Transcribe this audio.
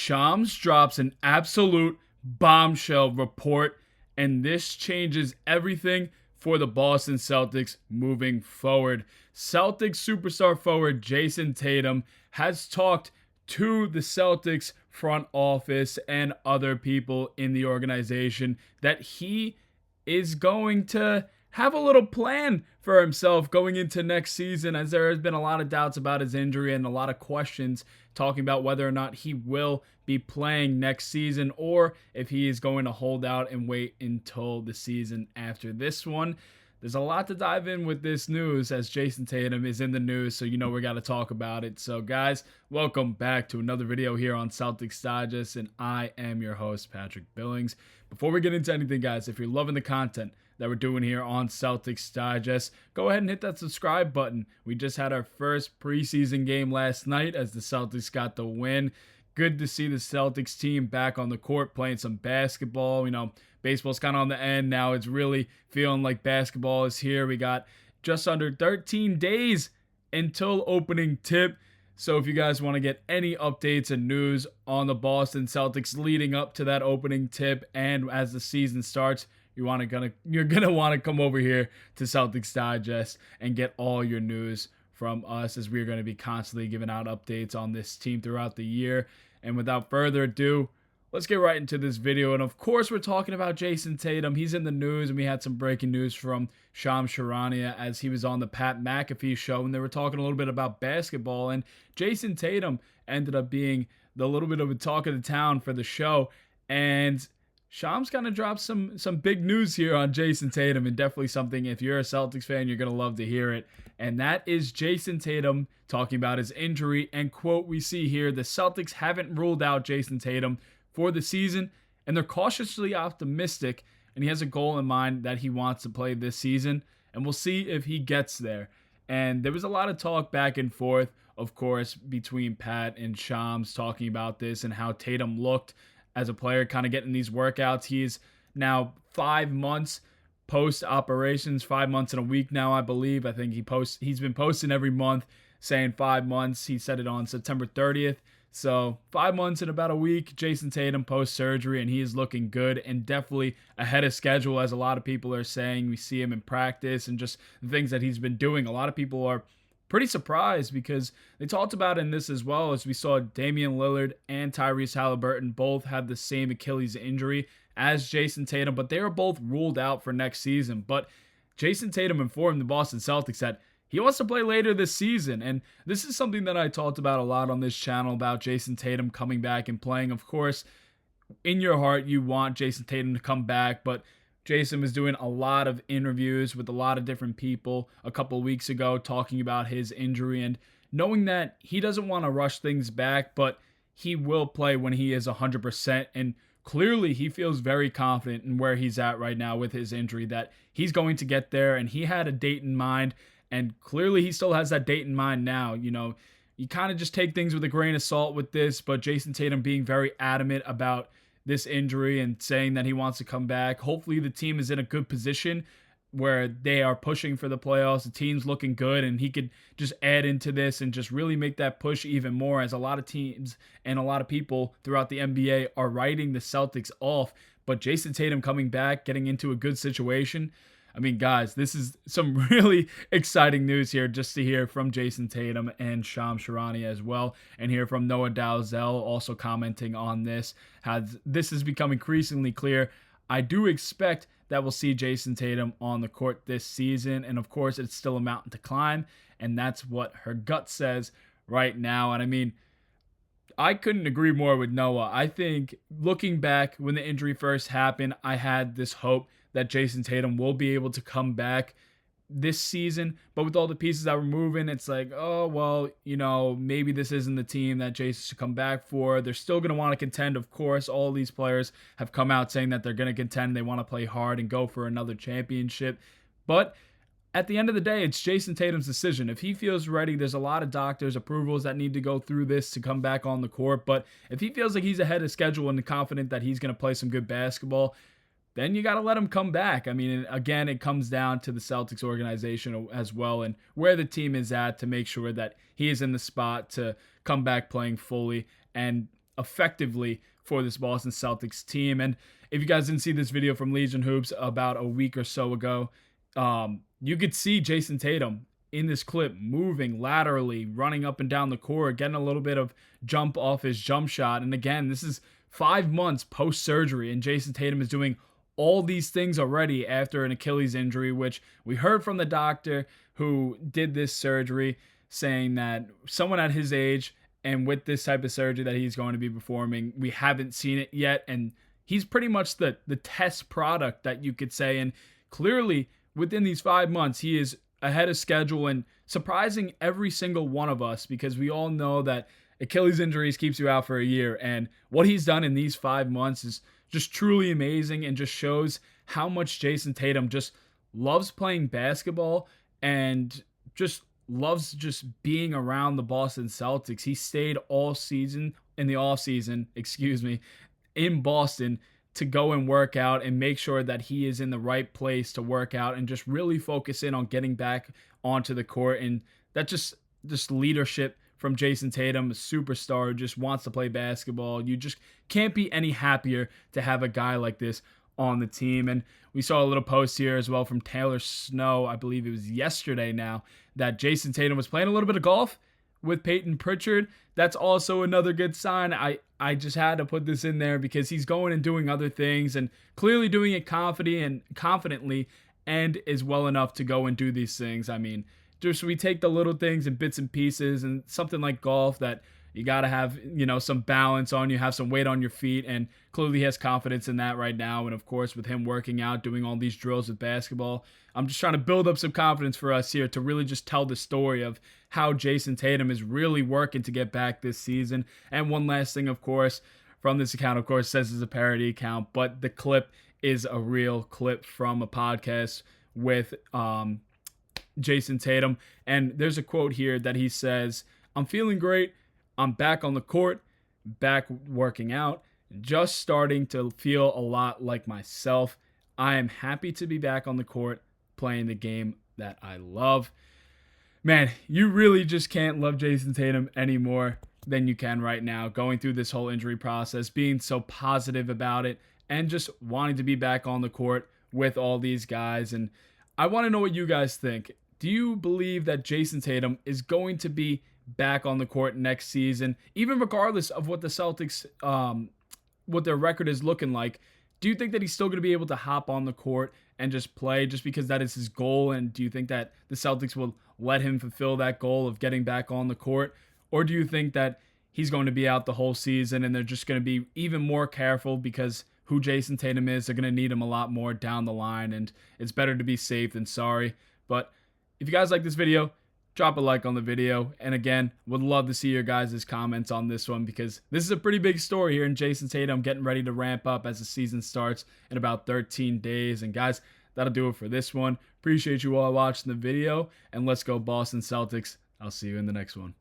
Shams drops an absolute bombshell report, and this changes everything for the Boston Celtics moving forward. Celtics superstar forward Jayson Tatum has talked to the Celtics front office and other people in the organization that he is going to have a little plan for himself going into next season, as there has been a lot of doubts about his injury and a lot of questions talking about whether or not he will be playing next season or if he is going to hold out and wait until the season after this one. There's a lot to dive in with this news, as Jayson Tatum is in the news, so you know we got to talk about it. So guys, welcome back to another video here on Celtics Digest, and I am your host, Patrick Billings. Before we get into anything, guys, if you're loving the content that we're doing here on Celtics Digest, go ahead and hit that subscribe button. We just had our first preseason game last night as the Celtics got the win. Good to see the Celtics team back on the court playing some basketball. You know, baseball's kind of on the end now. It's really feeling like basketball is here. We got just under 13 days until opening tip. So if you guys want to get any updates and news on the Boston Celtics leading up to that opening tip and as the season starts, you're gonna want to come over here to Celtics Digest and get all your news from us, as we're going to be constantly giving out updates on this team throughout the year. And without further ado, let's get right into this video. And of course, we're talking about Jayson Tatum. He's in the news, and we had some breaking news from Charania as he was on the Pat McAfee show, and they were talking a little bit about basketball. And Jayson Tatum ended up being the little bit of a talk of the town for the show. And Shams kind of dropped some big news here on Jayson Tatum, and definitely something, if you're a Celtics fan, you're going to love to hear it. And that is Jayson Tatum talking about his injury. And quote, we see here, the Celtics haven't ruled out Jayson Tatum for the season, and they're cautiously optimistic, and he has a goal in mind that he wants to play this season, and we'll see if he gets there. And there was a lot of talk back and forth, of course, between Pat and Shams talking about this and how Tatum looked as a player, kind of getting these workouts. He's now 5 months post-operations, 5 months and a week now, I believe. I think he's been posting every month saying 5 months. He said it on September 30th. So 5 months and about a week, Jayson Tatum post-surgery, and he is looking good and definitely ahead of schedule, as a lot of people are saying. We see him in practice and just the things that he's been doing. A lot of people are pretty surprised because they talked about in this as well, as we saw Damian Lillard and Tyrese Haliburton both have the same Achilles injury as Jayson Tatum, but they were both ruled out for next season. But Jayson Tatum informed the Boston Celtics that he wants to play later this season, and this is something that I talked about a lot on this channel about Jayson Tatum coming back and playing. Of course, in your heart, you want Jayson Tatum to come back, but Jayson was doing a lot of interviews with a lot of different people a couple of weeks ago talking about his injury and knowing that he doesn't want to rush things back, but he will play when he is 100%. And clearly he feels very confident in where he's at right now with his injury, that he's going to get there, and he had a date in mind, and clearly he still has that date in mind now. You know, you kind of just take things with a grain of salt with this, but Jayson Tatum being very adamant about this injury and saying that he wants to come back. Hopefully the team is in a good position where they are pushing for the playoffs. The team's looking good, and he could just add into this and just really make that push even more, as a lot of teams and a lot of people throughout the NBA are writing the Celtics off. But Jayson Tatum coming back, getting into a good situation. I mean, guys, this is some really exciting news here, just to hear from Jayson Tatum and Charania as well, and hear from Noah Dalzell also commenting on this. Has this has become increasingly clear. I do expect that we'll see Jayson Tatum on the court this season, and of course, it's still a mountain to climb, and that's what her gut says right now. And I mean, I couldn't agree more with Noah. I think, looking back when the injury first happened, I had this hope that Jayson Tatum will be able to come back this season, but with all the pieces that were moving, it's like, oh, well, you know, maybe this isn't the team that Jayson should come back for. They're still going to want to contend, of course. All these players have come out saying that they're going to contend. They want to play hard and go for another championship. But at the end of the day, it's Jayson Tatum's decision. If he feels ready, there's a lot of doctors' approvals that need to go through this to come back on the court. But if he feels like he's ahead of schedule and confident that he's going to play some good basketball, then you got to let him come back. I mean, again, it comes down to the Celtics organization as well and where the team is at to make sure that he is in the spot to come back playing fully. And effectively for this Boston Celtics team. And if you guys didn't see this video from Legion Hoops about a week or so ago, you could see Jayson Tatum in this clip moving laterally, running up and down the court, getting a little bit of jump off his jump shot. And again, this is 5 months post-surgery, and Jayson Tatum is doing all these things already after an Achilles injury, which we heard from the doctor who did this surgery, saying that someone at his age and with this type of surgery that he's going to be performing, we haven't seen it yet. And he's pretty much the test product that you could say. And clearly, within these 5 months, he is ahead of schedule and surprising every single one of us, because we all know that Achilles injuries keeps you out for a year. And what he's done in these 5 months is just truly amazing and just shows how much Jayson Tatum just loves playing basketball and just loves just being around the Boston Celtics. He stayed all season, in the off season, in Boston to go and work out and make sure that he is in the right place to work out and just really focus in on getting back onto the court. And that just leadership from Jayson Tatum, a superstar who just wants to play basketball. You just can't be any happier to have a guy like this on the team. And we saw a little post here as well from Taylor Snow, I believe it was yesterday now, that Jayson Tatum was playing a little bit of golf with Peyton Pritchard. That's also another good sign. I just had to put this in there because he's going and doing other things and clearly doing it confidently and is well enough to go and do these things. I mean, just we take the little things in bits and pieces, and something like golf that you got to have, some balance on, you have some weight on your feet, and clearly he has confidence in that right now. And of course, with him working out, doing all these drills with basketball, I'm just trying to build up some confidence for us here to really just tell the story of how Jayson Tatum is really working to get back this season. And one last thing, of course, from this account, of course, says it's a parody account, but the clip is a real clip from a podcast with Jayson Tatum. And there's a quote here that he says, "I'm feeling great. I'm back on the court, back working out, just starting to feel a lot like myself. I am happy to be back on the court, playing the game that I love." Man, you really just can't love Jayson Tatum anymore than you can right now, going through this whole injury process, being so positive about it, and just wanting to be back on the court with all these guys. And I want to know what you guys think. Do you believe that Jayson Tatum is going to be back on the court next season, even regardless of what the Celtics, what their record is looking like? Do you think that he's still going to be able to hop on the court and just play just because that is his goal? And do you think that the Celtics will let him fulfill that goal of getting back on the court? Or do you think that he's going to be out the whole season and they're just going to be even more careful because who Jayson Tatum is, they're going to need him a lot more down the line, and it's better to be safe than sorry? But if you guys like this video, drop a like on the video. And again, would love to see your guys' comments on this one, because this is a pretty big story here in Jayson Tatum getting ready to ramp up as the season starts in about 13 days. And guys, that'll do it for this one. Appreciate you all watching the video, and let's go Boston Celtics. I'll see you in the next one.